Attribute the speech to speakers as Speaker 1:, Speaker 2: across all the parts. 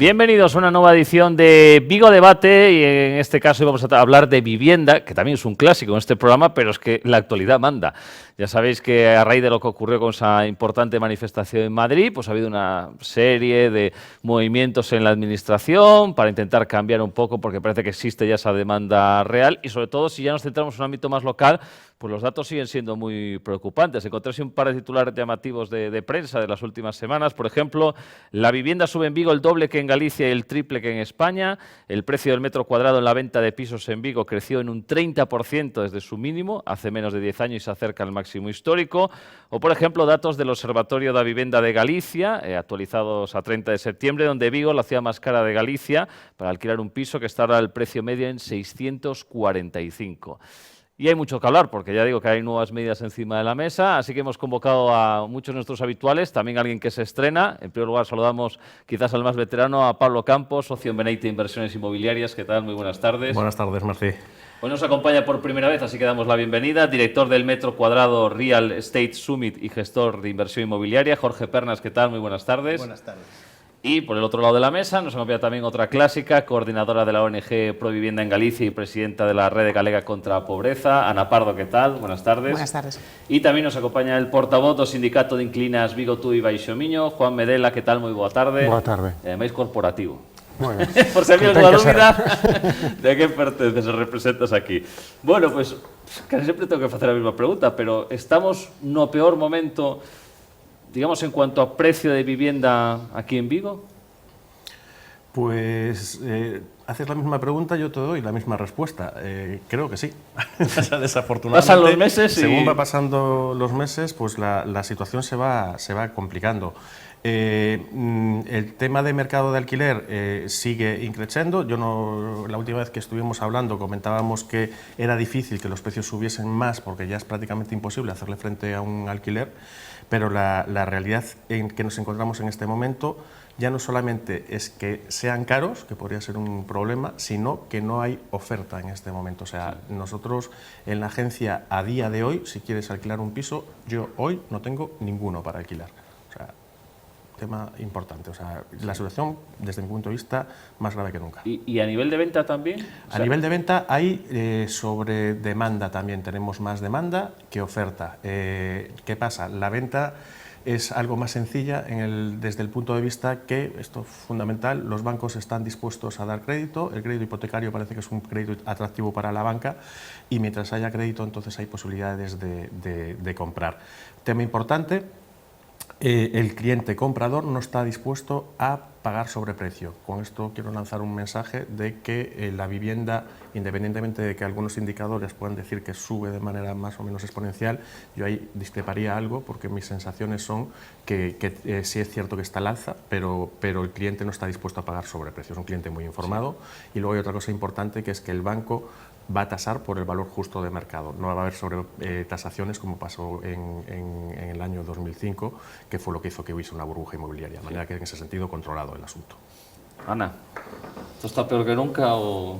Speaker 1: Bienvenidos a una nueva edición de Vigo Debate y en este caso vamos a hablar de vivienda, que también es un clásico en este programa, pero es que la actualidad manda. Ya sabéis que a raíz de lo que ocurrió con esa importante manifestación en Madrid, pues ha habido una serie de movimientos en la administración para intentar cambiar un poco, porque parece que existe ya esa demanda real y sobre todo si ya nos centramos en un ámbito más local, pues los datos siguen siendo muy preocupantes. Encontré un par de titulares llamativos de prensa de las últimas semanas. Por ejemplo, la vivienda sube en Vigo el doble que en Galicia y el triple que en España. El precio del metro cuadrado en la venta de pisos en Vigo creció en un 30% desde su mínimo, hace menos de 10 años y se acerca al máximo histórico. O, por ejemplo, datos del Observatorio da Vivienda de Galicia, actualizados a 30 de septiembre, donde Vigo, la ciudad más cara de Galicia, para alquilar un piso que está ahora el precio medio en 645. Y hay mucho que hablar, porque ya digo que hay nuevas medidas encima de la mesa, así que hemos convocado a muchos de nuestros habituales, también a alguien que se estrena. En primer lugar, saludamos quizás al más veterano, a Pablo Campos, socio en Beneite Inversiones Inmobiliarias. ¿Qué tal? Muy buenas tardes.
Speaker 2: Buenas tardes, Marcí.
Speaker 1: Hoy nos acompaña por primera vez, así que damos la bienvenida, director del Metro Cuadrado Real Estate Summit y gestor de inversión inmobiliaria, Jorge Pernas. ¿Qué tal? Muy buenas tardes.
Speaker 3: Buenas tardes.
Speaker 1: Y por el otro lado de la mesa nos acompaña también otra clásica, coordinadora de la ONG Provivienda en Galicia y presidenta de la Red Galega contra la Pobreza, Ana Pardo. ¿Qué tal? Buenas tardes.
Speaker 4: Buenas tardes.
Speaker 1: Y también nos acompaña el portavoz do Sindicato de Inclinas Vigo Tú y Baixo Miño, Juan Medela. ¿Qué tal? Muy boa tarde.
Speaker 5: Boa tarde.
Speaker 1: Máis corporativo.
Speaker 5: Bueno,
Speaker 1: por si había alguna dúbida de qué pertences o representas aquí. Bueno, pues casi sempre tengo que facer a mesma pregunta, pero estamos no peor momento, digamos, en cuanto a precio de vivienda aquí en Vigo.
Speaker 2: Pues haces la misma pregunta, yo te doy la misma respuesta. Creo que sí. Desafortunadamente,
Speaker 1: pasan los meses y...
Speaker 2: según va pasando los meses, pues la situación se va complicando. El tema de mercado de alquiler sigue increciendo. La última vez que estuvimos hablando comentábamos que era difícil que los precios subiesen más porque ya es prácticamente imposible hacerle frente a un alquiler, pero la realidad en que nos encontramos en este momento ya no solamente es que sean caros, que podría ser un problema, sino que no hay oferta en este momento. O sea, nosotros en la agencia a día de hoy, si quieres alquilar un piso, yo hoy no tengo ninguno para alquilar. O sea, tema importante. O sea, la situación, desde mi punto de vista, más grave que nunca.
Speaker 1: ¿Y a nivel de venta también?
Speaker 2: A nivel de venta hay sobre demanda también. Tenemos más demanda que oferta. ¿Qué pasa? La venta es algo más sencilla desde el punto de vista que, esto es fundamental, los bancos están dispuestos a dar crédito, el crédito hipotecario parece que es un crédito atractivo para la banca y mientras haya crédito entonces hay posibilidades de comprar. Tema importante, el cliente comprador no está dispuesto a pagar sobreprecio. Con esto quiero lanzar un mensaje de que la vivienda, independientemente de que algunos indicadores puedan decir que sube de manera más o menos exponencial, yo ahí discreparía algo porque mis sensaciones son que sí es cierto que está al alza, pero el cliente no está dispuesto a pagar sobreprecio. Es un cliente muy informado. Sí. Y luego hay otra cosa importante que es que el banco va a tasar por el valor justo de mercado. No va a haber tasaciones como pasó en el año 2005, que fue lo que hizo que hubiese una burbuja inmobiliaria. De manera que en ese sentido controlado el asunto.
Speaker 1: Ana, ¿esto está peor que nunca o...?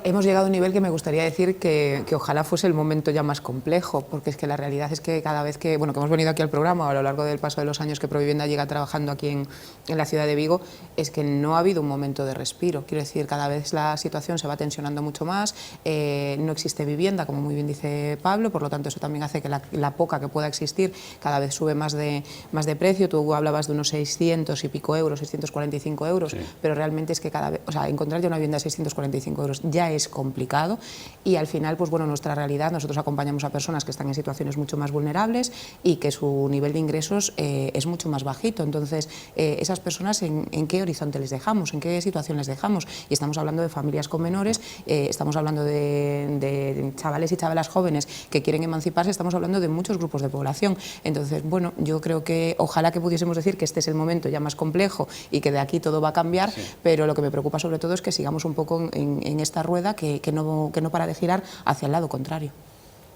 Speaker 4: Hemos llegado a un nivel que me gustaría decir que ojalá fuese el momento ya más complejo, porque es que la realidad es que cada vez que hemos venido aquí al programa, a lo largo del paso de los años que Provivienda llega trabajando aquí en la ciudad de Vigo, es que no ha habido un momento de respiro. Quiero decir, cada vez la situación se va tensionando mucho más, no existe vivienda, como muy bien dice Pablo, por lo tanto eso también hace que la poca que pueda existir cada vez sube más de precio. Tú hablabas de unos 600 y pico euros, 645 euros, sí. Pero realmente es que cada vez, o sea, encontrar ya una vivienda de 645 euros ya es complicado y al final, pues bueno, nuestra realidad, nosotros acompañamos a personas que están en situaciones mucho más vulnerables y que su nivel de ingresos es mucho más bajito. Entonces, esas personas, ¿en qué horizonte les dejamos? ¿En qué situación les dejamos? Y estamos hablando de familias con menores, estamos hablando de chavales y chavalas jóvenes que quieren emanciparse, estamos hablando de muchos grupos de población. Entonces, bueno, yo creo que ojalá que pudiésemos decir que este es el momento ya más complejo y que de aquí todo va a cambiar, sí. Pero lo que me preocupa sobre todo es que sigamos un poco en esta rueda que no para de girar hacia el lado contrario.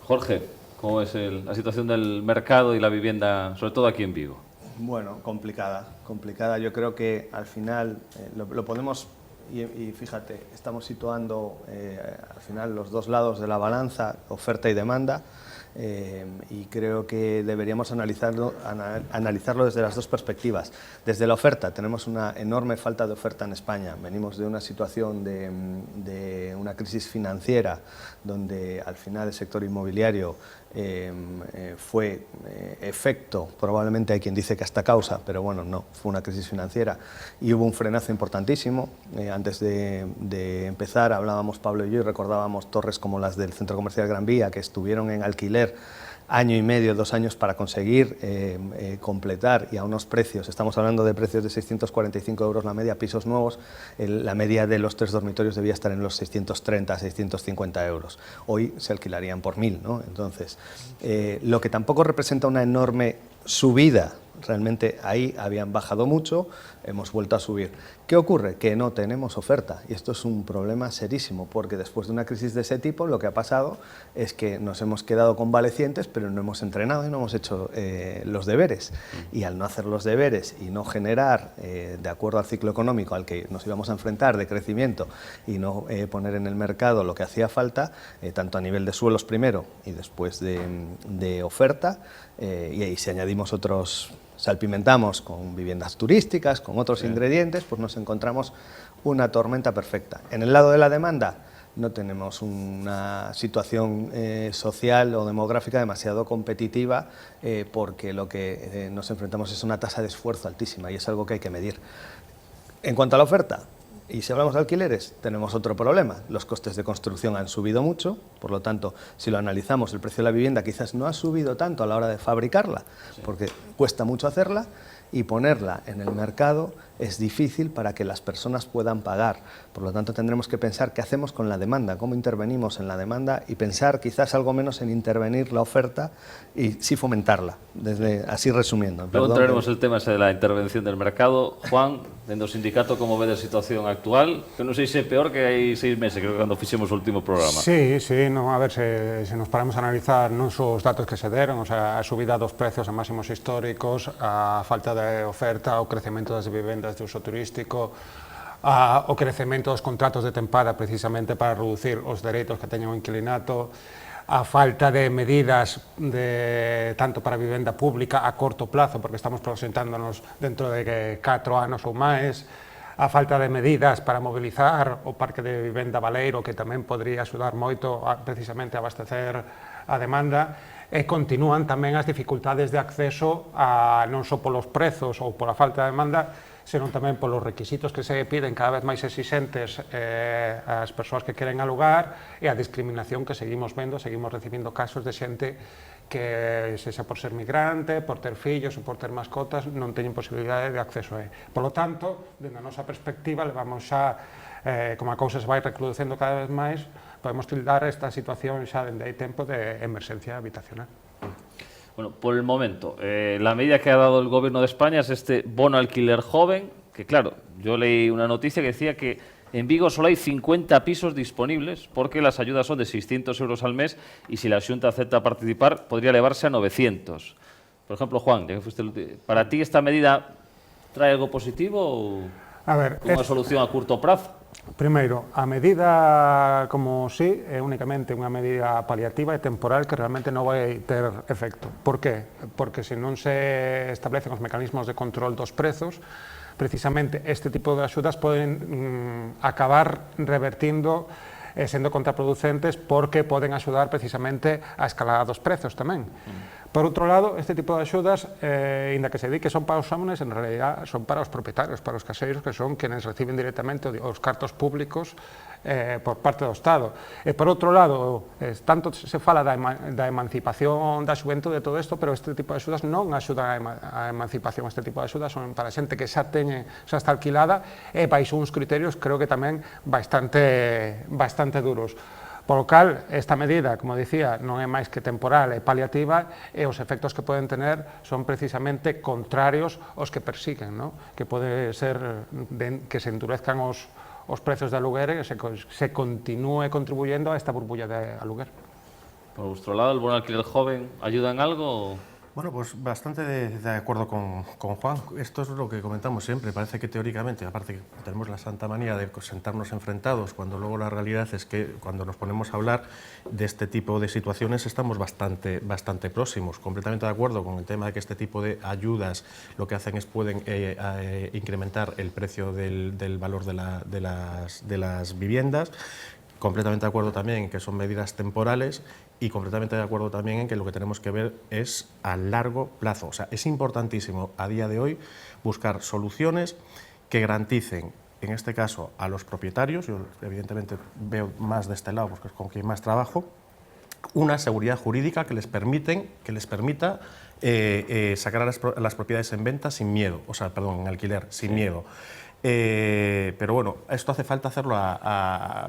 Speaker 1: Jorge, ¿cómo es la situación del mercado y la vivienda, sobre todo aquí en Vigo?
Speaker 3: Bueno, complicada. Yo creo que al final lo podemos, y fíjate, estamos situando al final los dos lados de la balanza, oferta y demanda. y creo que deberíamos analizarlo desde las dos perspectivas. Desde la oferta, tenemos una enorme falta de oferta en España. Venimos de una situación de una crisis financiera donde al final el sector inmobiliario fue efecto, probablemente hay quien dice que hasta causa, pero bueno, no, fue una crisis financiera y hubo un frenazo importantísimo. Antes de empezar hablábamos Pablo y yo y recordábamos torres como las del Centro Comercial Gran Vía, que estuvieron en alquiler año y medio, 2 años para conseguir completar, y a unos precios, estamos hablando de precios de 645 euros la media, pisos nuevos, la media de los 3 dormitorios debía estar en los 630, 650 euros. Hoy se alquilarían por 1000, ¿no? Entonces, lo que tampoco representa una enorme subida, realmente ahí habían bajado mucho, hemos vuelto a subir. ¿Qué ocurre? Que no tenemos oferta, y esto es un problema serísimo, porque después de una crisis de ese tipo lo que ha pasado es que nos hemos quedado convalecientes, pero no hemos entrenado y no hemos hecho los deberes. Y al no hacer los deberes y no generar, de acuerdo al ciclo económico al que nos íbamos a enfrentar de crecimiento, y no poner en el mercado lo que hacía falta, tanto a nivel de suelos primero y después de oferta, y ahí si añadimos otros, salpimentamos con viviendas turísticas, con otros ingredientes, pues nos encontramos una tormenta perfecta. En el lado de la demanda no tenemos una situación social o demográfica demasiado competitiva, porque lo que nos enfrentamos es una tasa de esfuerzo altísima y es algo que hay que medir. En cuanto a la oferta, y si hablamos de alquileres, tenemos otro problema. Los costes de construcción han subido mucho, por lo tanto, si lo analizamos, el precio de la vivienda quizás no ha subido tanto a la hora de fabricarla, porque cuesta mucho hacerla, y ponerla en el mercado es difícil para que las personas puedan pagar. Por lo tanto, tendremos que pensar qué hacemos con la demanda, cómo intervenimos en la demanda, y pensar quizás algo menos en intervenir la oferta y sí fomentarla, así resumiendo.
Speaker 1: Luego entraremos el tema ese de la intervención del mercado. Juan, dentro do sindicato, como ve a situación actual? Que non sei se é peor que hai 6 meses, creo que cando fixemos o último programa.
Speaker 5: Sí, no, a ver, se nos paramos a analizar non só os datos que se deron, o sea, a subida dos precios a máximos históricos, a falta de oferta, o crecemento das vivendas de uso turístico, o crecemento dos contratos de tempada precisamente para reducir os dereitos que teñen o inquilinato, a falta de medidas tanto para a vivenda pública a corto plazo, porque estamos presentándonos dentro de 4 anos ou máis, a falta de medidas para mobilizar o parque de vivenda baleiro, que tamén podría axudar moito precisamente a abastecer a demanda, e continúan tamén as dificultades de acceso non só polos prezos ou pola falta de demanda, senón tamén polos requisitos que se piden cada vez máis exixentes ás persoas que queren alugar, e a discriminación que seguimos vendo, seguimos recibindo casos de xente que, sexa por ser migrante, por ter fillos ou por ter mascotas, non teñen posibilidade de acceso a. Por lo tanto, dende a nosa perspectiva, levamos xa, como a cousa se vai recrudecendo cada vez máis, podemos tildar esta situación xa dende hai tempo de emerxencia habitacional.
Speaker 1: Bueno, por el momento, la medida que ha dado el Gobierno de España es este bono alquiler joven, que claro, yo leí una noticia que decía que en Vigo solo hay 50 pisos disponibles porque las ayudas son de 600 euros al mes y si la Xunta acepta participar podría elevarse a 900. Por ejemplo, Juan, ya que fuiste ¿para ti esta medida trae algo positivo o como una solución a curto plazo?
Speaker 5: Primeiro, a medida como sí é únicamente unha medida paliativa e temporal que realmente non vai ter efecto. Por qué? Porque se non se establecen os mecanismos de control dos prezos, precisamente este tipo de axudas poden acabar revertindo e sendo contraproducentes porque poden axudar precisamente a escalada dos prezos tamén. Por outro lado, este tipo de axudas, inda que se di que son para os homes, en realidad son para os propietarios, para os caseiros, que son quienes reciben directamente os cartos públicos por parte do Estado. E por outro lado, tanto se fala da emancipación da xuventude de todo isto, pero este tipo de axudas non axudan a emancipación, este tipo de axudas son para xente que xa está alquilada e baixo uns criterios, creo que tamén bastante duros. Por lo cal, esta medida, como dicía, non é máis que temporal e paliativa e os efectos que poden tener son precisamente contrarios aos que persiguen, ¿no? Que pode ser que se endurezcan os prezos de aluguer e se continúe contribuyendo a esta burbulla de aluguer.
Speaker 1: Por vuestro lado, ¿el bono alquiler joven ayuda en algo?
Speaker 2: Bueno, pues bastante de acuerdo con Juan. Esto es lo que comentamos siempre. Parece que teóricamente, aparte que tenemos la santa manía de sentarnos enfrentados, cuando luego la realidad es que cuando nos ponemos a hablar de este tipo de situaciones estamos bastante próximos. Completamente de acuerdo con el tema de que este tipo de ayudas lo que hacen es pueden incrementar el precio del valor de las viviendas. Completamente de acuerdo también en que son medidas temporales y completamente de acuerdo también en que lo que tenemos que ver es a largo plazo. O sea, es importantísimo a día de hoy buscar soluciones que garanticen, en este caso, a los propietarios, yo evidentemente veo más de este lado porque es con quien más trabajo, una seguridad jurídica que les permita sacar a las propiedades en venta sin miedo, o sea, perdón, en alquiler, sin miedo. Pero bueno, esto hace falta hacerlo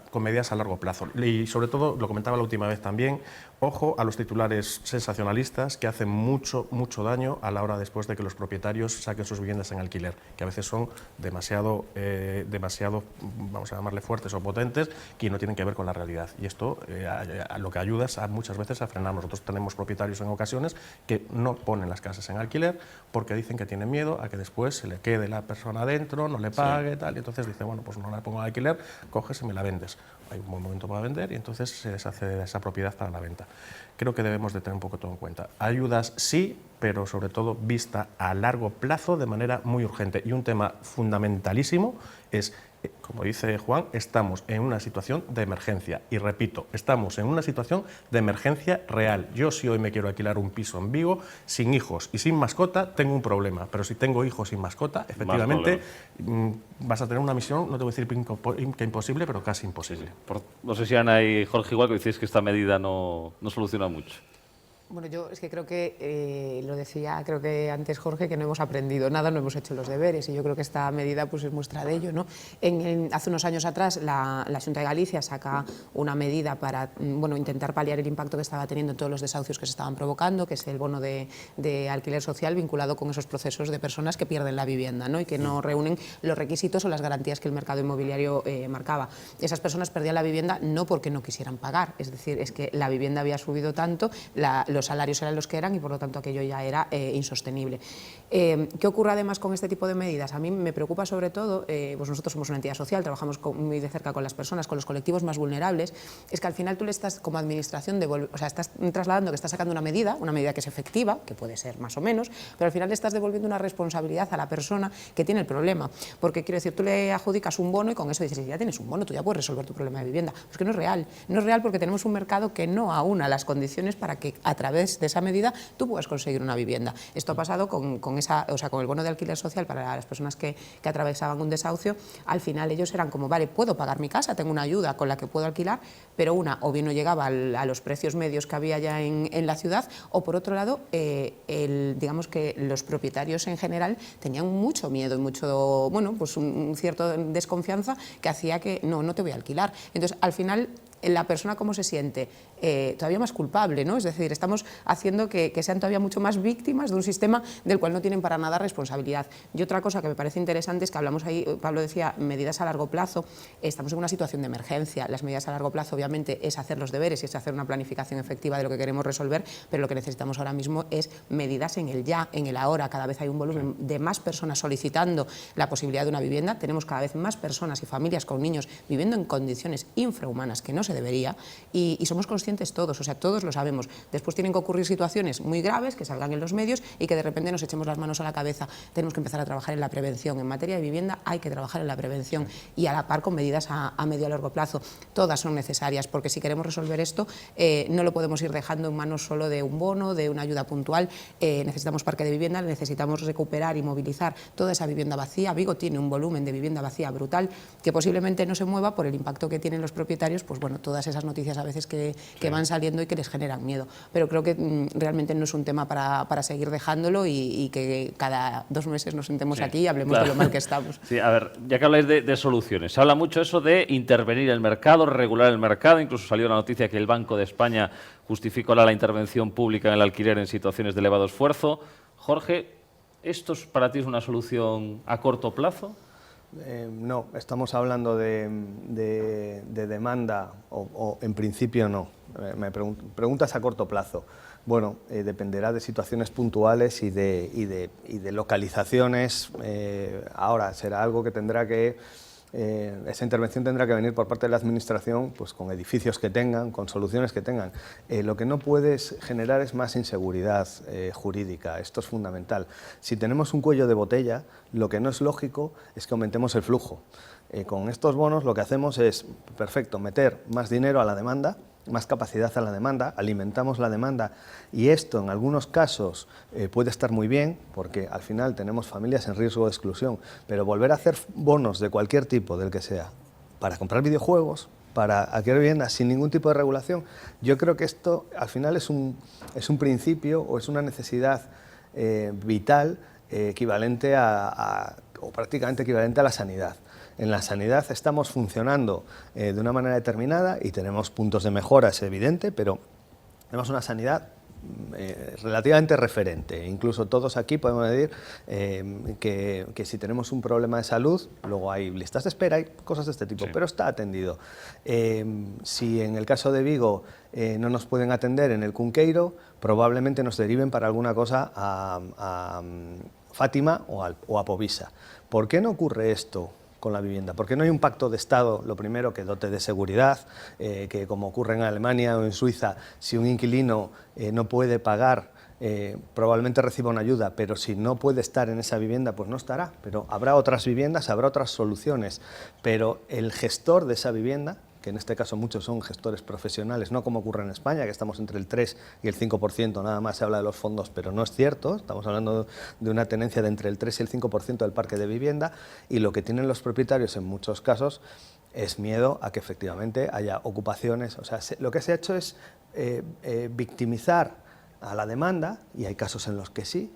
Speaker 2: con medidas a largo plazo y sobre todo, lo comentaba la última vez también, ojo a los titulares sensacionalistas que hacen mucho daño a la hora después de que los propietarios saquen sus viviendas en alquiler, que a veces son demasiado, vamos a llamarle fuertes o potentes, que no tienen que ver con la realidad. Y esto lo que ayuda es muchas veces a frenar. Nosotros tenemos propietarios en ocasiones que no ponen las casas en alquiler porque dicen que tienen miedo a que después se le quede la persona dentro, no le pague, tal, y entonces dice, bueno, pues no la pongo en alquiler, coges y me la vendes. Hay un buen momento para vender y entonces se deshace de esa propiedad para la venta. Creo que debemos de tener un poco todo en cuenta. Ayudas sí, pero sobre todo vista a largo plazo de manera muy urgente. Y un tema fundamentalísimo es, como dice Juan, estamos en una situación de emergencia. Y repito, estamos en una situación de emergencia real. Yo si hoy me quiero alquilar un piso en Vigo, sin hijos y sin mascota, tengo un problema. Pero si tengo hijos sin mascota, efectivamente vas a tener una misión, no te voy a decir que imposible, pero casi imposible.
Speaker 1: No sé si Ana y Jorge igual que decís que esta medida no soluciona mucho.
Speaker 4: Bueno, yo es que creo que, lo decía creo que antes Jorge, que no hemos aprendido nada, no hemos hecho los deberes, y yo creo que esta medida pues, es muestra de ello, ¿no? Hace unos años atrás la Xunta de Galicia saca una medida para intentar paliar el impacto que estaba teniendo en todos los desahucios que se estaban provocando, que es el bono de alquiler social vinculado con esos procesos de personas que pierden la vivienda, ¿no? Y que no reúnen los requisitos o las garantías que el mercado inmobiliario marcaba. Esas personas perdían la vivienda no porque no quisieran pagar, es decir, es que la vivienda había subido tanto, los salarios eran los que eran y por lo tanto aquello ya era insostenible. ¿Qué ocurre además con este tipo de medidas? A mí me preocupa sobre todo, pues nosotros somos una entidad social, trabajamos muy de cerca con las personas, con los colectivos más vulnerables, es que al final tú le estás como administración, estás trasladando que estás sacando una medida que es efectiva, que puede ser más o menos, pero al final le estás devolviendo una responsabilidad a la persona que tiene el problema, porque quiero decir, tú le adjudicas un bono y con eso dices, si ya tienes un bono, tú ya puedes resolver tu problema de vivienda. Pues que no es real porque tenemos un mercado que no aúna las condiciones para que a través de esa medida tú puedes conseguir una vivienda. Esto ha pasado con el bono de alquiler social para las personas que atravesaban un desahucio. Al final ellos eran como, vale, puedo pagar mi casa, tengo una ayuda con la que puedo alquilar, pero o bien no llegaba a los precios medios que había ya en la ciudad, o por otro lado, digamos que los propietarios en general tenían mucho miedo y mucho, pues un cierto desconfianza que hacía que no te voy a alquilar. Entonces, al final, la persona cómo se siente, todavía más culpable, ¿no? Es decir, estamos haciendo que sean todavía mucho más víctimas de un sistema del cual no tienen para nada responsabilidad. Y otra cosa que me parece interesante es que hablamos ahí, Pablo decía, medidas a largo plazo, estamos en una situación de emergencia. Las medidas a largo plazo obviamente es hacer los deberes y es hacer una planificación efectiva de lo que queremos resolver, pero lo que necesitamos ahora mismo es medidas en el ya, en el ahora. Cada vez hay un volumen de más personas solicitando la posibilidad de una vivienda, tenemos cada vez más personas y familias con niños viviendo en condiciones infrahumanas que no se debería, y somos conscientes todos, o sea, todos lo sabemos. Después tienen que ocurrir situaciones muy graves que salgan en los medios y que de repente nos echemos las manos a la cabeza. Tenemos que empezar a trabajar en la prevención. En materia de vivienda hay que trabajar en la prevención y a la par con medidas a medio y a largo plazo. Todas son necesarias, porque si queremos resolver esto no lo podemos ir dejando en manos solo de un bono, de una ayuda puntual. Necesitamos parque de vivienda, necesitamos recuperar y movilizar toda esa vivienda vacía. Vigo tiene un volumen de vivienda vacía brutal que posiblemente no se mueva por el impacto que tienen los propietarios, pues bueno, todas esas noticias a veces que van saliendo y que les generan miedo. Pero creo que realmente no es un tema para seguir dejándolo y que cada 2 meses nos sentemos aquí y hablemos de lo mal que estamos.
Speaker 1: Sí, a ver, ya que habláis de soluciones, se habla mucho eso de intervenir el mercado, regular el mercado, incluso salió la noticia que el Banco de España justificó la intervención pública en el alquiler en situaciones de elevado esfuerzo. Jorge, ¿esto para ti es una solución a corto plazo?
Speaker 3: No, estamos hablando de demanda o en principio no. Me preguntas a corto plazo. Bueno, dependerá de situaciones puntuales y de localizaciones. Ahora será algo que tendrá que... esa intervención tendrá que venir por parte de la Administración, pues con edificios que tengan, con soluciones que tengan. Lo que no puedes generar es más inseguridad jurídica, esto es fundamental. Si tenemos un cuello de botella, lo que no es lógico es que aumentemos el flujo. Con estos bonos lo que hacemos es, perfecto, meter más dinero a la demanda, más capacidad a la demanda, alimentamos la demanda y esto en algunos casos puede estar muy bien porque al final tenemos familias en riesgo de exclusión, pero volver a hacer bonos de cualquier tipo, del que sea, para comprar videojuegos, para adquirir viviendas sin ningún tipo de regulación, yo creo que esto al final es un principio o es una necesidad vital equivalente o prácticamente equivalente a la sanidad. En la sanidad estamos funcionando de una manera determinada y tenemos puntos de mejora, es evidente, pero tenemos una sanidad relativamente referente. Incluso todos aquí podemos decir que si tenemos un problema de salud, luego hay listas de espera, hay cosas de este tipo, sí, pero está atendido. Si en el caso de Vigo no nos pueden atender en el Cunqueiro, probablemente nos deriven para alguna cosa a Fátima o a Povisa. ¿Por qué no ocurre esto con la vivienda? Porque no hay un pacto de Estado, lo primero, que dote de seguridad, que como ocurre en Alemania o en Suiza, si un inquilino no puede pagar, probablemente reciba una ayuda, pero si no puede estar en esa vivienda, pues no estará. Pero habrá otras viviendas, habrá otras soluciones, pero el gestor de esa vivienda, que en este caso muchos son gestores profesionales, no como ocurre en España, que estamos entre el 3 y el 5%, nada más se habla de los fondos, pero no es cierto, estamos hablando de una tenencia de entre el 3 y el 5% del parque de vivienda, y lo que tienen los propietarios en muchos casos es miedo a que efectivamente haya ocupaciones. O sea, lo que se ha hecho es victimizar a la demanda, y hay casos en los que sí,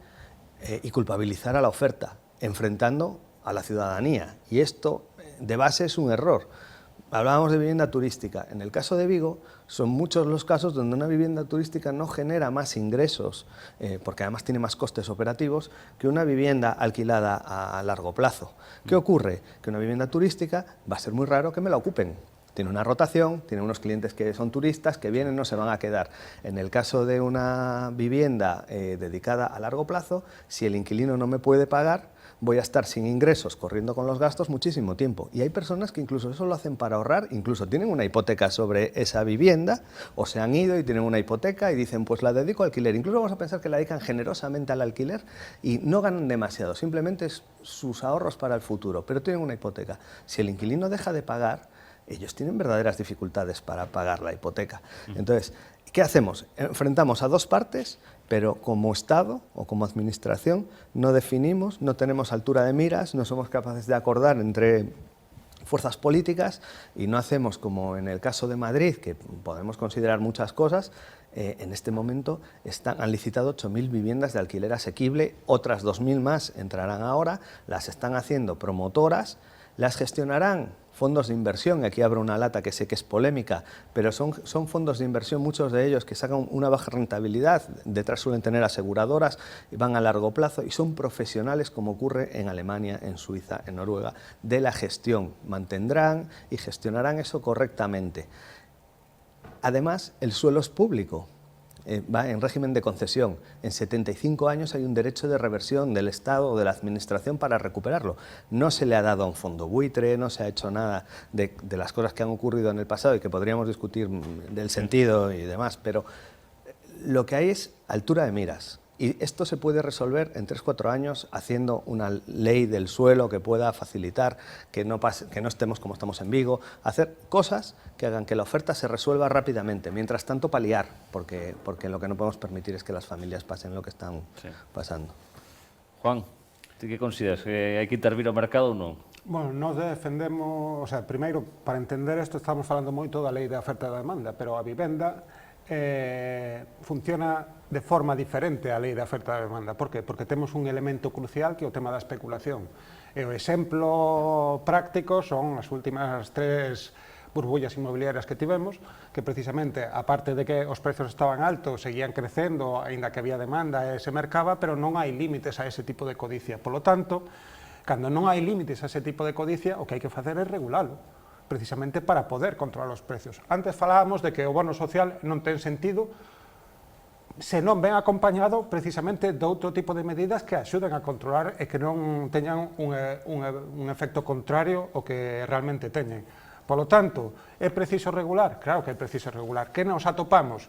Speaker 3: y culpabilizar a la oferta, enfrentando a la ciudadanía, y esto de base es un error. Hablábamos de vivienda turística. En el caso de Vigo, son muchos los casos donde una vivienda turística no genera más ingresos, porque además tiene más costes operativos, que una vivienda alquilada a largo plazo. ¿Qué ocurre? Que una vivienda turística va a ser muy raro que me la ocupen. Tiene una rotación, tiene unos clientes que son turistas, que vienen, no se van a quedar. En el caso de una vivienda dedicada a largo plazo, si el inquilino no me puede pagar, voy a estar sin ingresos, corriendo con los gastos muchísimo tiempo. Y hay personas que incluso eso lo hacen para ahorrar, incluso tienen una hipoteca sobre esa vivienda, o se han ido y tienen una hipoteca y dicen, pues la dedico al alquiler. Incluso vamos a pensar que la dedican generosamente al alquiler y no ganan demasiado, simplemente es sus ahorros para el futuro, pero tienen una hipoteca. Si el inquilino deja de pagar, ellos tienen verdaderas dificultades para pagar la hipoteca. Entonces, ¿qué hacemos? Enfrentamos a dos partes, pero como Estado o como Administración no definimos, no tenemos altura de miras, no somos capaces de acordar entre fuerzas políticas y no hacemos como en el caso de Madrid, que podemos considerar muchas cosas. En este momento han licitado 8.000 viviendas de alquiler asequible, otras 2.000 más entrarán ahora, las están haciendo promotoras, las gestionarán fondos de inversión, aquí abro una lata que sé que es polémica, pero son fondos de inversión, muchos de ellos que sacan una baja rentabilidad, detrás suelen tener aseguradoras, y van a largo plazo y son profesionales, como ocurre en Alemania, en Suiza, en Noruega, de la gestión. Mantendrán y gestionarán eso correctamente. Además, el suelo es público. Va en régimen de concesión. En 75 años hay un derecho de reversión del Estado o de la Administración para recuperarlo. No se le ha dado a un fondo buitre, no se ha hecho nada de las cosas que han ocurrido en el pasado y que podríamos discutir del sentido y demás, pero lo que hay es altura de miras. Y esto se puede resolver en 3-4 años haciendo una ley del suelo que pueda facilitar que no estemos como estamos en Vigo, hacer cosas que hagan que la oferta se resuelva rápidamente, mientras tanto paliar, porque lo que no podemos permitir es que las familias pasen lo que están pasando.
Speaker 1: Juan, ¿tú qué consideras? ¿Que hai que intervir o mercado ou non?
Speaker 5: Bueno, nós defendemos, o sea, primeiro, para entender isto, estamos falando moito da lei de oferta e da demanda, pero a vivenda funciona de forma diferente a lei de oferta e demanda. Por qué? Porque temos un elemento crucial que é o tema da especulación. E o exemplo práctico son as últimas 3 burbullas inmobiliarias que tivemos, que precisamente, aparte de que os prezos estaban altos, seguían crecendo, aínda que había demanda e se mercaba, pero non hai límites a ese tipo de codicia. Por lo tanto, cando non hai límites a ese tipo de codicia, o que hai que facer é regulalo, precisamente para poder controlar os precios. Antes falábamos de que o bono social non ten sentido se non ven acompañado precisamente de outro tipo de medidas que axuden a controlar e que non teñan un efecto contrario ao que realmente teñen. Polo tanto, é preciso regular? Claro que é preciso regular. Que nos atopamos?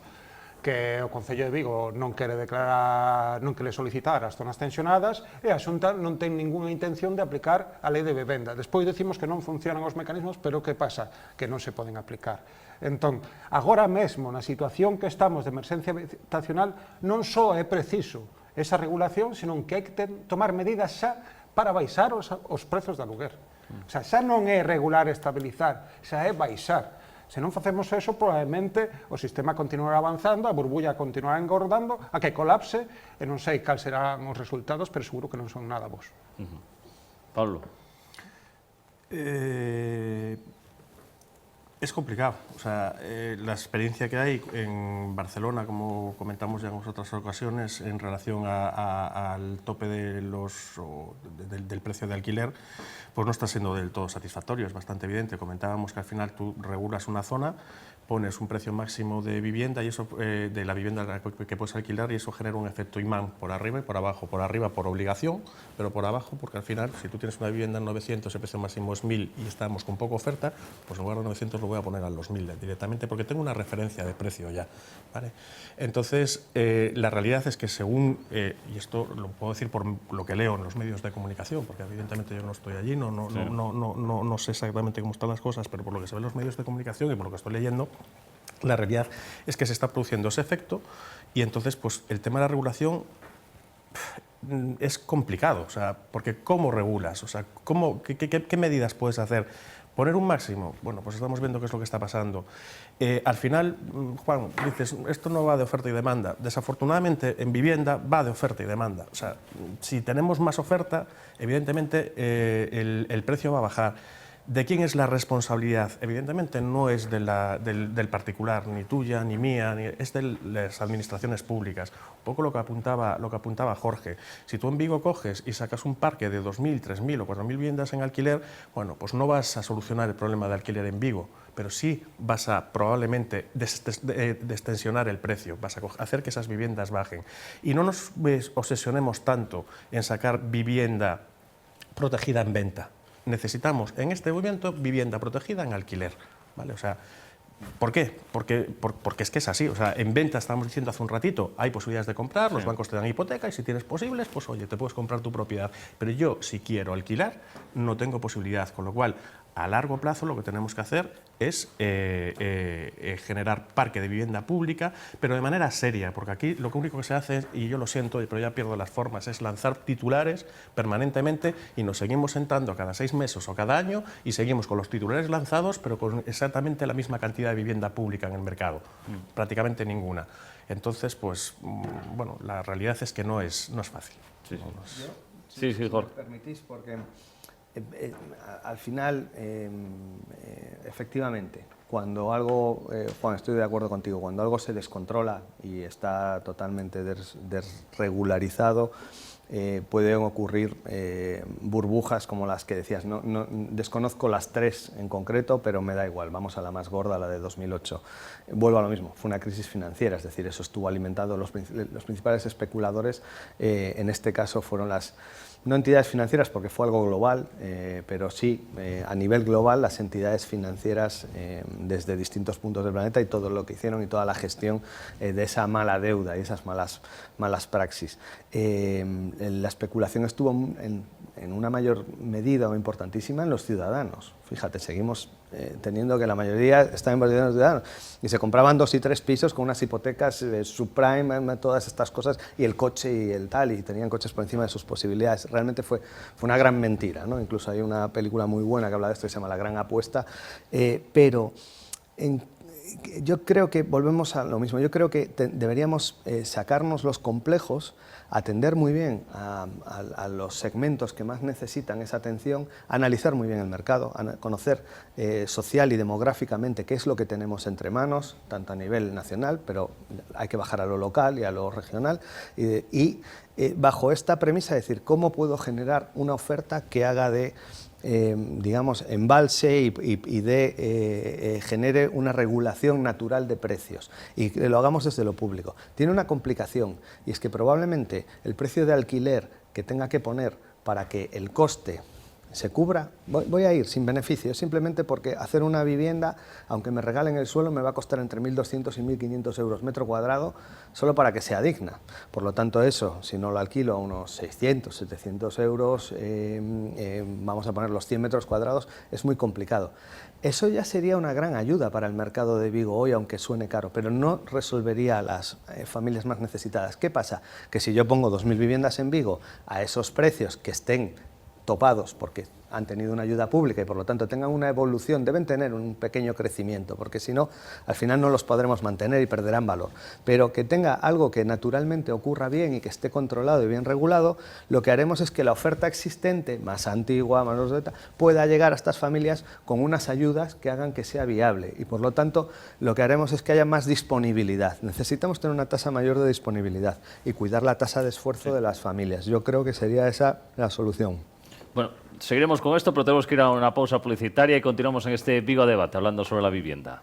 Speaker 5: Que o Concello de Vigo non quere declarar, non quere solicitar as zonas tensionadas e a Xunta non ten ninguna intención de aplicar a lei de vivenda. Despois decimos que non funcionan os mecanismos, pero que pasa? Que non se poden aplicar. Entón, agora mesmo, na situación que estamos de emerxencia habitacional, non só é preciso esa regulación, senón que hai que tomar medidas xa para baixar os prezos de aluguer. O sea, xa non é regular e estabilizar, xa é baixar. Se non facemos eso, probablemente o sistema continuará avanzando, a burbulla continuará engordando, a que colapse, e non sei cal serán os resultados, pero seguro que non son nada bons.
Speaker 1: Pablo.
Speaker 2: Es complicado. O sea, la experiencia que hay en Barcelona, como comentamos ya en otras ocasiones, en relación al tope del precio de alquiler, pues no está siendo del todo satisfactorio, es bastante evidente. Comentábamos que al final tú regulas una zona, pones un precio máximo de vivienda y eso de la vivienda que puedes alquilar, y eso genera un efecto imán por arriba y por abajo. Por arriba por obligación, pero por abajo porque al final, si tú tienes una vivienda en 900, el precio máximo es 1.000 y estamos con poca oferta, pues en lugar de 900 lo voy a poner a los 1.000 directamente porque tengo una referencia de precio ya, ¿vale? Entonces, la realidad es que según, y esto lo puedo decir por lo que leo en los medios de comunicación, porque evidentemente yo no estoy allí, no sé exactamente cómo están las cosas, pero por lo que se ve en los medios de comunicación y por lo que estoy leyendo, la realidad es que se está produciendo ese efecto y entonces pues el tema de la regulación es complicado, o sea, porque ¿cómo regulas? O sea, ¿qué medidas puedes hacer? ¿Poner un máximo? Bueno, pues estamos viendo qué es lo que está pasando. Al final, Juan, dices, esto no va de oferta y demanda. Desafortunadamente, en vivienda va de oferta y demanda. O sea, si tenemos más oferta, evidentemente el precio va a bajar. ¿De quién es la responsabilidad? Evidentemente no es del particular, ni tuya, ni mía, es de las administraciones públicas. Un poco lo que apuntaba Jorge. Si tú en Vigo coges y sacas un parque de 2.000, 3.000 o 4.000 viviendas en alquiler, bueno, pues no vas a solucionar el problema de alquiler en Vigo, pero sí vas a probablemente destensionar el precio, vas a hacer que esas viviendas bajen. Y no nos obsesionemos tanto en sacar vivienda protegida en venta. Necesitamos en este momento vivienda protegida en alquiler, ¿vale? O sea, ¿por qué? Porque es que es así. O sea, en venta, estábamos diciendo hace un ratito, hay posibilidades de comprar, los bancos te dan hipoteca y si tienes posibles, pues oye, te puedes comprar tu propiedad. Pero yo, si quiero alquilar, no tengo posibilidad, con lo cual, a largo plazo lo que tenemos que hacer es generar parque de vivienda pública, pero de manera seria, porque aquí lo único que se hace, y yo lo siento, pero ya pierdo las formas, es lanzar titulares permanentemente y nos seguimos sentando cada 6 meses o cada año y seguimos con los titulares lanzados, pero con exactamente la misma cantidad de vivienda pública en el mercado, prácticamente ninguna. Entonces, pues, bueno, la realidad es que no es fácil.
Speaker 1: Sí, Jorge.
Speaker 3: Si me permitís, porque al final, efectivamente, cuando algo, Juan, estoy de acuerdo contigo, cuando algo se descontrola y está totalmente desregularizado, pueden ocurrir burbujas como las que decías. No, desconozco las 3 en concreto, pero me da igual, vamos a la más gorda, la de 2008. Vuelvo a lo mismo, fue una crisis financiera, es decir, eso estuvo alimentado, los principales especuladores, en este caso fueron no entidades financieras porque fue algo global, pero sí, a nivel global, las entidades financieras desde distintos puntos del planeta y todo lo que hicieron y toda la gestión de esa mala deuda y esas malas praxis. La especulación estuvo en una mayor medida o importantísima en los ciudadanos. Fíjate, seguimos teniendo que la mayoría está invertida en los ciudadanos y se compraban 2 y 3 pisos con unas hipotecas subprime, todas estas cosas, y el coche y el tal, y tenían coches por encima de sus posibilidades. Realmente fue una gran mentira, ¿no? Incluso hay una película muy buena que habla de esto y se llama La Gran Apuesta, pero yo creo que volvemos a lo mismo. Yo creo que deberíamos sacarnos los complejos, atender muy bien a los segmentos que más necesitan esa atención, analizar muy bien el mercado, conocer social y demográficamente qué es lo que tenemos entre manos, tanto a nivel nacional, pero hay que bajar a lo local y a lo regional, y bajo esta premisa decir cómo puedo generar una oferta que haga de digamos, embalse y genere una regulación natural de precios y que lo hagamos desde lo público. Tiene una complicación y es que probablemente el precio de alquiler que tenga que poner para que el coste se cubra, voy a ir sin beneficio, simplemente porque hacer una vivienda, aunque me regalen el suelo, me va a costar entre 1.200 y 1.500 euros metro cuadrado, solo para que sea digna. Por lo tanto, eso, si no lo alquilo a unos 600, 700 euros, vamos a poner los 100 metros cuadrados, es muy complicado. Eso ya sería una gran ayuda para el mercado de Vigo hoy, aunque suene caro, pero no resolvería a las familias más necesitadas. ¿Qué pasa? Que si yo pongo 2.000 viviendas en Vigo a esos precios que estén topados porque han tenido una ayuda pública y por lo tanto tengan una evolución, deben tener un pequeño crecimiento, porque si no, al final no los podremos mantener y perderán valor. Pero que tenga algo que naturalmente ocurra bien y que esté controlado y bien regulado, lo que haremos es que la oferta existente, más antigua, más obsoleta, pueda llegar a estas familias con unas ayudas que hagan que sea viable y por lo tanto lo que haremos es que haya más disponibilidad. Necesitamos tener una tasa mayor de disponibilidad y cuidar la tasa de esfuerzo de las familias. Yo creo que sería esa la solución.
Speaker 1: Bueno, seguiremos con esto, pero tenemos que ir a una pausa publicitaria y continuamos en este Vigo Debate hablando sobre la vivienda.